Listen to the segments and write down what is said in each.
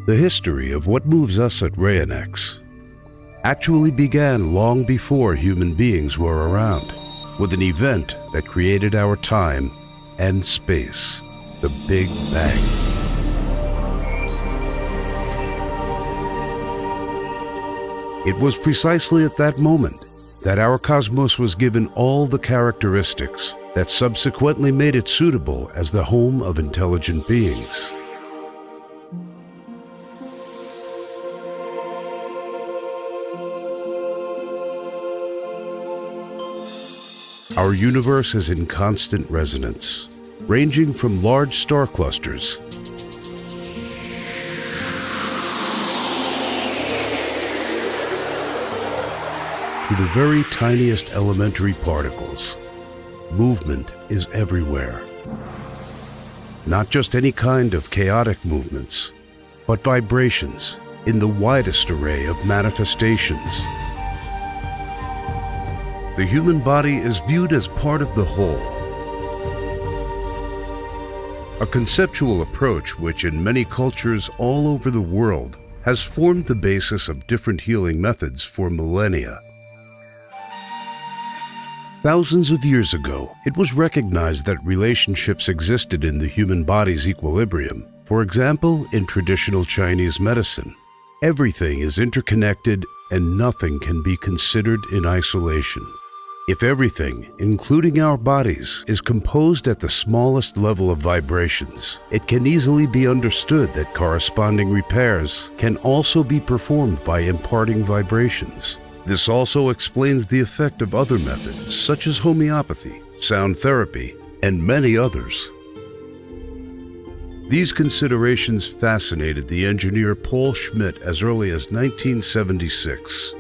The history of what moves us at Rayonex actually began long before human beings were around, with an event that created our time and space, the Big Bang. It was precisely at that moment that our cosmos was given all the characteristics that subsequently made it suitable as the home of intelligent beings. Our universe is in constant resonance, ranging from large star clusters to the very tiniest elementary particles. Movement is everywhere. Not just any kind of chaotic movements, but vibrations in the widest array of manifestations. The human body is viewed as part of the whole. A conceptual approach which in many cultures all over the world has formed the basis of different healing methods for millennia. Thousands of years ago, it was recognized that relationships existed in the human body's equilibrium. For example, in traditional Chinese medicine, everything is interconnected and nothing can be considered in isolation. If everything, including our bodies, is composed at the smallest level of vibrations, it can easily be understood that corresponding repairs can also be performed by imparting vibrations. This also explains the effect of other methods, such as homeopathy, sound therapy, and many others. These considerations fascinated the engineer Paul Schmidt as early as 1976.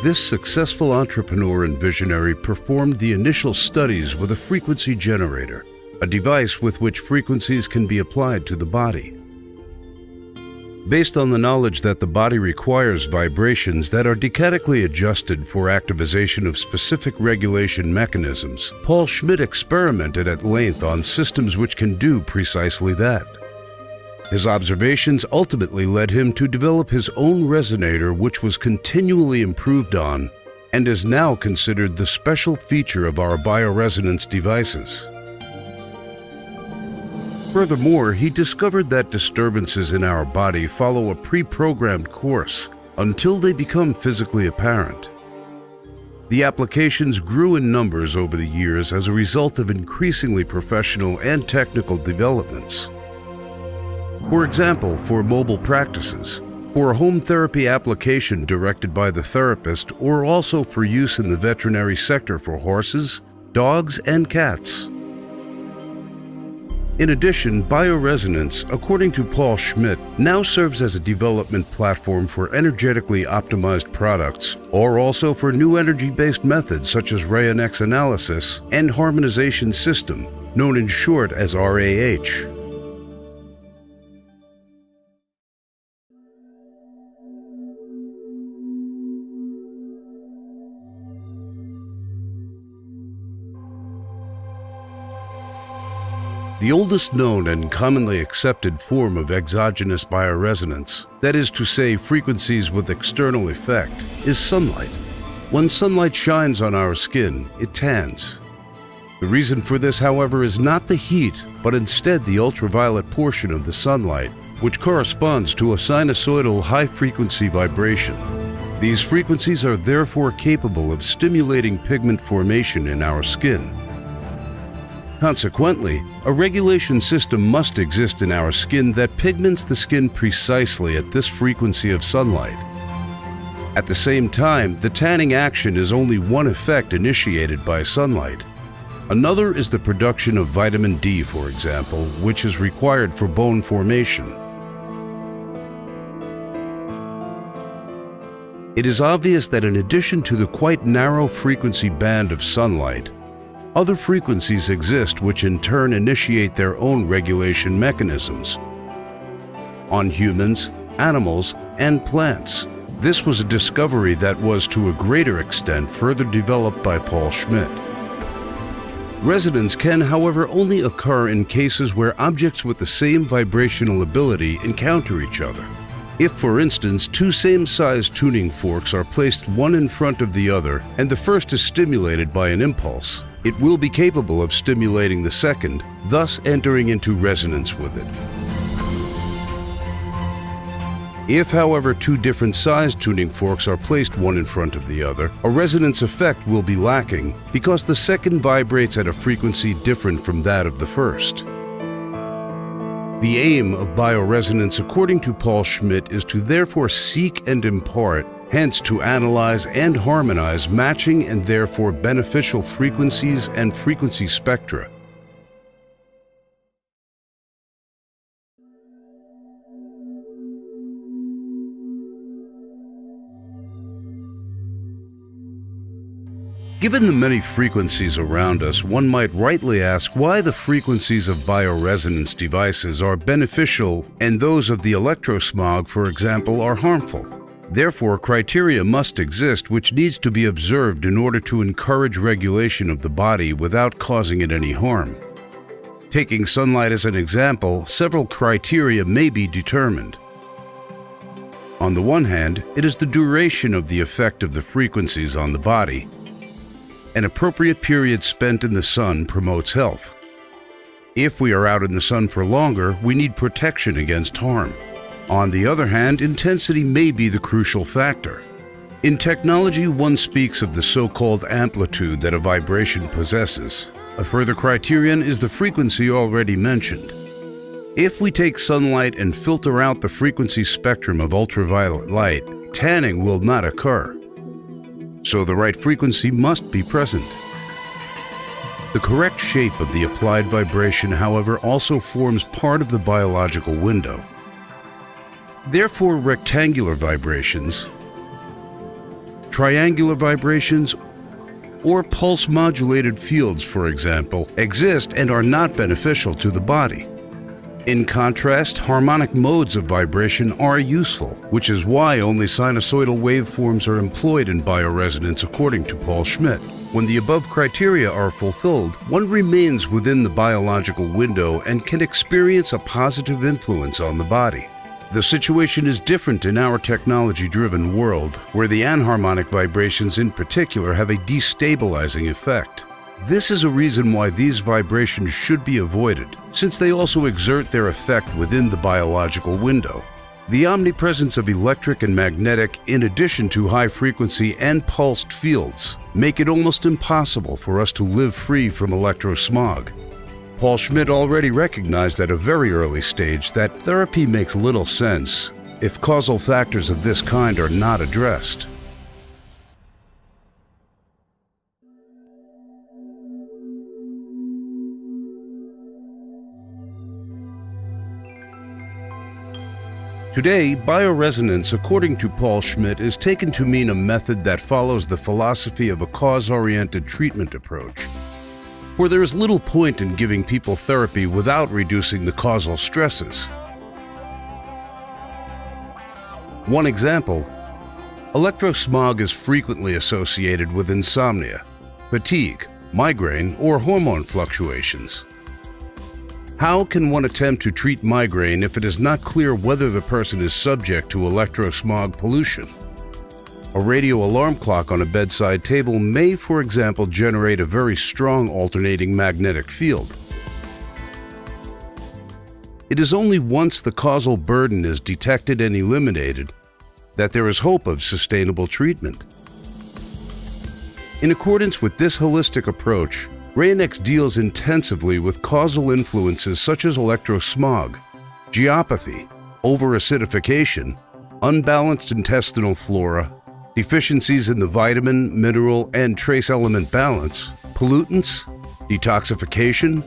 This successful entrepreneur and visionary performed the initial studies with a frequency generator, a device with which frequencies can be applied to the body. Based on the knowledge that the body requires vibrations that are decatically adjusted for activization of specific regulation mechanisms, Paul Schmidt experimented at length on systems which can do precisely that. His observations ultimately led him to develop his own resonator, which was continually improved on and is now considered the special feature of our bioresonance devices. Furthermore, he discovered that disturbances in our body follow a pre-programmed course until they become physically apparent. The applications grew in numbers over the years as a result of increasingly professional and technical developments. For example, for mobile practices, for a home therapy application directed by the therapist, or also for use in the veterinary sector for horses, dogs, and cats. In addition, Bioresonance, according to Paul Schmidt, now serves as a development platform for energetically optimized products, or also for new energy-based methods such as Rayonex analysis and harmonization system, known in short as RAH. The oldest known and commonly accepted form of exogenous bioresonance, that is to say, frequencies with external effect, is sunlight. When sunlight shines on our skin, it tans. The reason for this, however, is not the heat, but instead the ultraviolet portion of the sunlight, which corresponds to a sinusoidal high-frequency vibration. These frequencies are therefore capable of stimulating pigment formation in our skin. Consequently, a regulation system must exist in our skin that pigments the skin precisely at this frequency of sunlight. At the same time, the tanning action is only one effect initiated by sunlight. Another is the production of vitamin D, for example, which is required for bone formation. It is obvious that in addition to the quite narrow frequency band of sunlight, other frequencies exist which in turn initiate their own regulation mechanisms on humans, animals, and plants. This was a discovery that was to a greater extent further developed by Paul Schmidt. Resonance can, however, only occur in cases where objects with the same vibrational ability encounter each other. If, for instance, two same-size tuning forks are placed one in front of the other and the first is stimulated by an impulse, it will be capable of stimulating the second, thus entering into resonance with it. If, however, two different sized tuning forks are placed one in front of the other, a resonance effect will be lacking because the second vibrates at a frequency different from that of the first. The aim of bioresonance, according to Paul Schmidt, is to therefore seek and impart, hence to analyze and harmonize matching and therefore beneficial frequencies and frequency spectra. Given the many frequencies around us, one might rightly ask why the frequencies of bioresonance devices are beneficial and those of the electrosmog, for example, are harmful. Therefore, criteria must exist which needs to be observed in order to encourage regulation of the body without causing it any harm. Taking sunlight as an example, several criteria may be determined. On the one hand, it is the duration of the effect of the frequencies on the body. An appropriate period spent in the sun promotes health. If we are out in the sun for longer, we need protection against harm. On the other hand, intensity may be the crucial factor. In technology, one speaks of the so-called amplitude that a vibration possesses. A further criterion is the frequency already mentioned. If we take sunlight and filter out the frequency spectrum of ultraviolet light, tanning will not occur. So the right frequency must be present. The correct shape of the applied vibration, however, also forms part of the biological window. Therefore, rectangular vibrations, triangular vibrations, or pulse-modulated fields, for example, exist and are not beneficial to the body. In contrast, harmonic modes of vibration are useful, which is why only sinusoidal waveforms are employed in bioresonance, according to Paul Schmidt. When the above criteria are fulfilled, one remains within the biological window and can experience a positive influence on the body. The situation is different in our technology-driven world, where the anharmonic vibrations in particular have a destabilizing effect. This is a reason why these vibrations should be avoided, since they also exert their effect within the biological window. The omnipresence of electric and magnetic, in addition to high-frequency and pulsed fields, make it almost impossible for us to live free from electrosmog. Paul Schmidt already recognized at a very early stage that therapy makes little sense if causal factors of this kind are not addressed. Today, bioresonance, according to Paul Schmidt, is taken to mean a method that follows the philosophy of a cause-oriented treatment approach, where there is little point in giving people therapy without reducing the causal stresses. One example, electrosmog is frequently associated with insomnia, fatigue, migraine, or hormone fluctuations. How can one attempt to treat migraine if it is not clear whether the person is subject to electrosmog pollution? A radio alarm clock on a bedside table may, for example, generate a very strong alternating magnetic field. It is only once the causal burden is detected and eliminated that there is hope of sustainable treatment. In accordance with this holistic approach, Rayonex deals intensively with causal influences such as electrosmog, geopathy, overacidification, unbalanced intestinal flora, deficiencies in the vitamin, mineral, and trace element balance, pollutants, detoxification,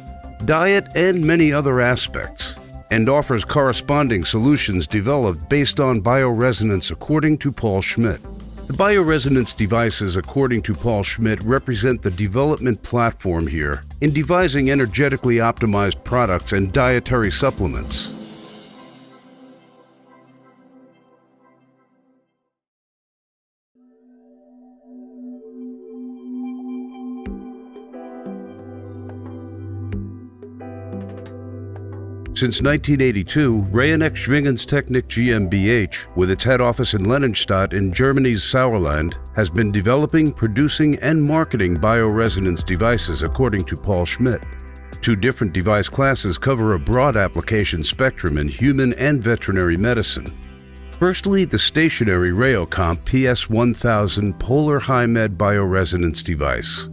diet, and many other aspects, and offers corresponding solutions developed based on bioresonance according to Paul Schmidt. The bioresonance devices, according to Paul Schmidt, represent the development platform here in devising energetically optimized products and dietary supplements. Since 1982, Rayonex GmbH, with its head office in Lennonstadt in Germany's Sauerland, has been developing, producing, and marketing bioresonance devices according to Paul Schmidt. Two different device classes cover a broad application spectrum in human and veterinary medicine. Firstly, the stationary Rayonex PS1000 Polar High-Med bioresonance device.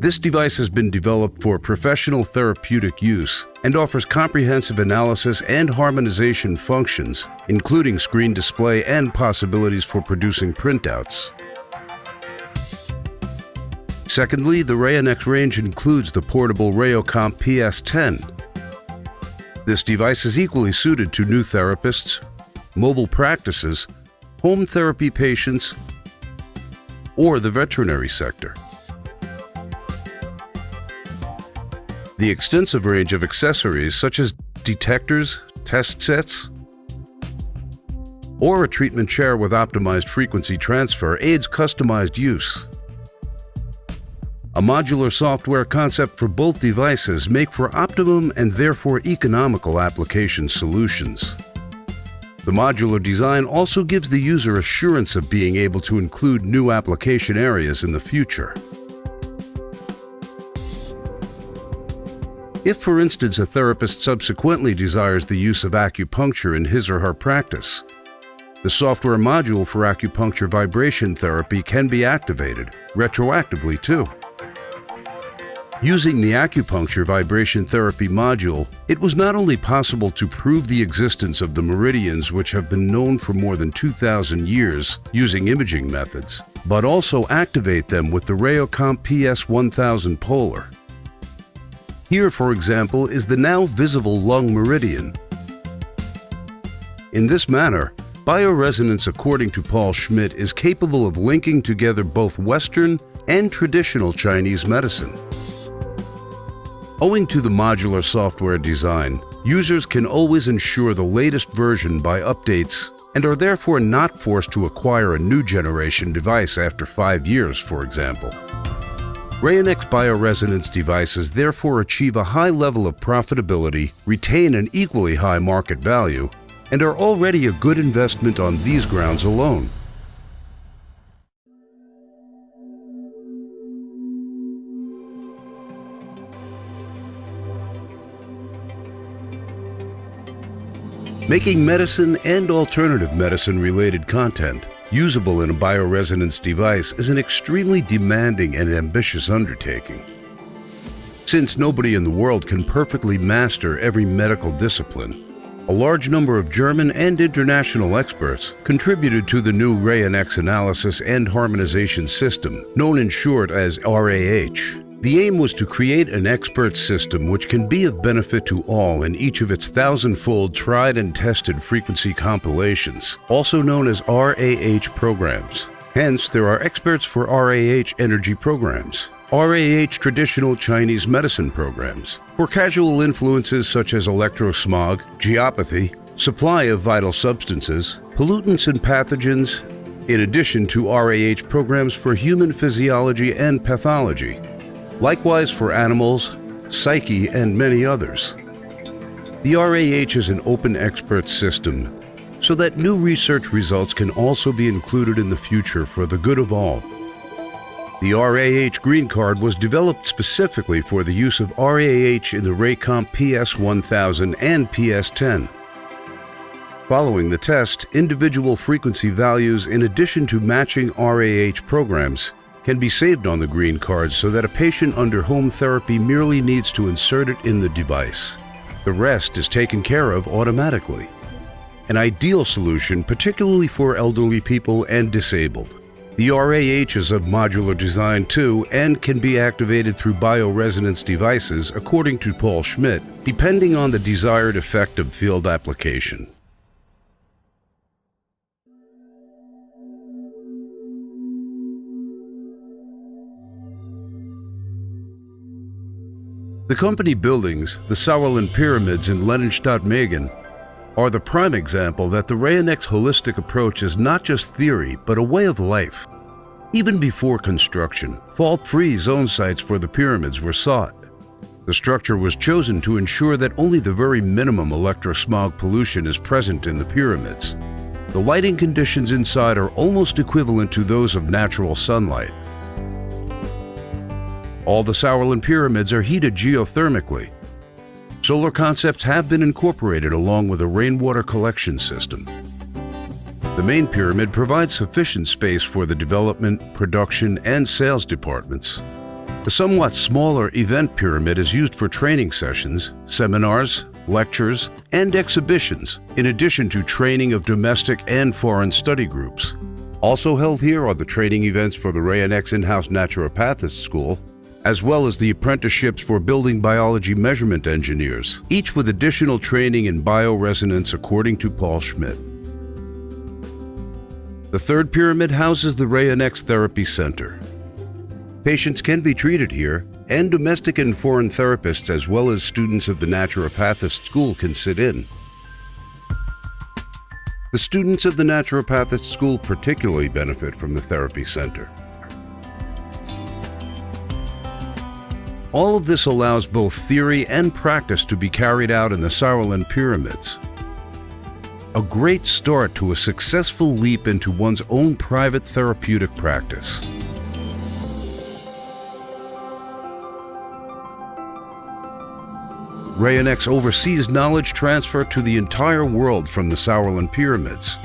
This device has been developed for professional therapeutic use and offers comprehensive analysis and harmonization functions, including screen display and possibilities for producing printouts. Secondly, the Rayonex range includes the portable Rayonex PS10. This device is equally suited to new therapists, mobile practices, home therapy patients, or the veterinary sector. The extensive range of accessories such as detectors, test sets, or a treatment chair with optimized frequency transfer aids customized use. A modular software concept for both devices make for optimum and therefore economical application solutions. The modular design also gives the user assurance of being able to include new application areas in the future. If, for instance, a therapist subsequently desires the use of acupuncture in his or her practice, the software module for acupuncture vibration therapy can be activated, retroactively too. Using the acupuncture vibration therapy module, it was not only possible to prove the existence of the meridians which have been known for more than 2,000 years using imaging methods, but also activate them with the Rayonex PS1000 Polar. Here, for example, is the now visible lung meridian. In this manner, Bioresonance According to Paul Schmidt is capable of linking together both Western and traditional Chinese medicine. Owing to the modular software design, users can always ensure the latest version by updates and are therefore not forced to acquire a new generation device after 5 years, for example. Rayonex bioresonance devices therefore achieve a high level of profitability, retain an equally high market value, and are already a good investment on these grounds alone. Making medicine and alternative medicine-related content usable in a bioresonance device is an extremely demanding and ambitious undertaking. Since nobody in the world can perfectly master every medical discipline, a large number of German and international experts contributed to the new Rayonex analysis and harmonization system, known in short as RAH. The aim was to create an expert system which can be of benefit to all in each of its 1,000-fold tried and tested frequency compilations, also known as RAH programs. Hence, there are experts for RAH energy programs, RAH traditional Chinese medicine programs, for casual influences such as electrosmog, geopathy, supply of vital substances, pollutants and pathogens, in addition to RAH programs for human physiology and pathology. Likewise for animals, psyche, and many others. The RAH is an open expert system, so that new research results can also be included in the future for the good of all. The RAH Green Card was developed specifically for the use of RAH in the Rayonex PS1000 and PS10. Following the test, individual frequency values in addition to matching RAH programs can be saved on the green card so that a patient under home therapy merely needs to insert it in the device. The rest is taken care of automatically. An ideal solution, particularly for elderly people and disabled. The RAH is of modular design too and can be activated through bioresonance devices according to Paul Schmidt, depending on the desired effect of field application. The company buildings, the Sauerland Pyramids in Lennonstadt-Megen, are the prime example that the Rayonex holistic approach is not just theory, but a way of life. Even before construction, fault-free zone sites for the pyramids were sought. The structure was chosen to ensure that only the very minimum electrosmog pollution is present in the pyramids. The lighting conditions inside are almost equivalent to those of natural sunlight. All the Sauerland pyramids are heated geothermically. Solar concepts have been incorporated along with a rainwater collection system. The main pyramid provides sufficient space for the development, production, and sales departments. The somewhat smaller event pyramid is used for training sessions, seminars, lectures, and exhibitions, in addition to training of domestic and foreign study groups. Also held here are the training events for the Rayonex in-house naturopathist school, as well as the apprenticeships for building biology measurement engineers, each with additional training in bioresonance according to Paul Schmidt. The third pyramid houses the Rayonex Therapy Center. Patients can be treated here, and domestic and foreign therapists as well as students of the naturopathist school can sit in. The students of the naturopathist school particularly benefit from the therapy center. All of this allows both theory and practice to be carried out in the Sauerland pyramids. A great start to a successful leap into one's own private therapeutic practice. Rayonex oversees knowledge transfer to the entire world from the Sauerland pyramids.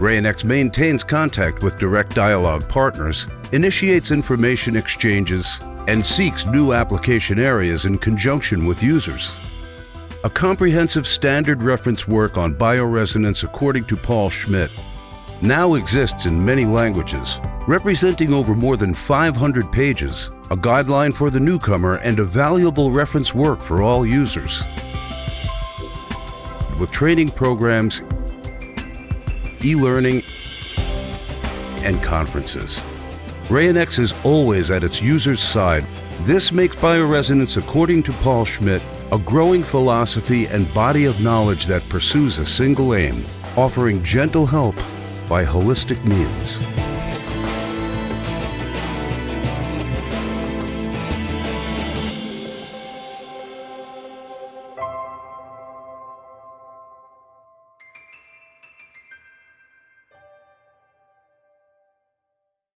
Rayonex maintains contact with direct dialogue partners, initiates information exchanges, and seeks new application areas in conjunction with users. A comprehensive standard reference work on bioresonance according to Paul Schmidt now exists in many languages, representing over more than 500 pages, a guideline for the newcomer and a valuable reference work for all users. With training programs, e-learning, and conferences, Rayonex is always at its users' side. This makes bioresonance according to Paul Schmidt a growing philosophy and body of knowledge that pursues a single aim, offering gentle help by holistic means.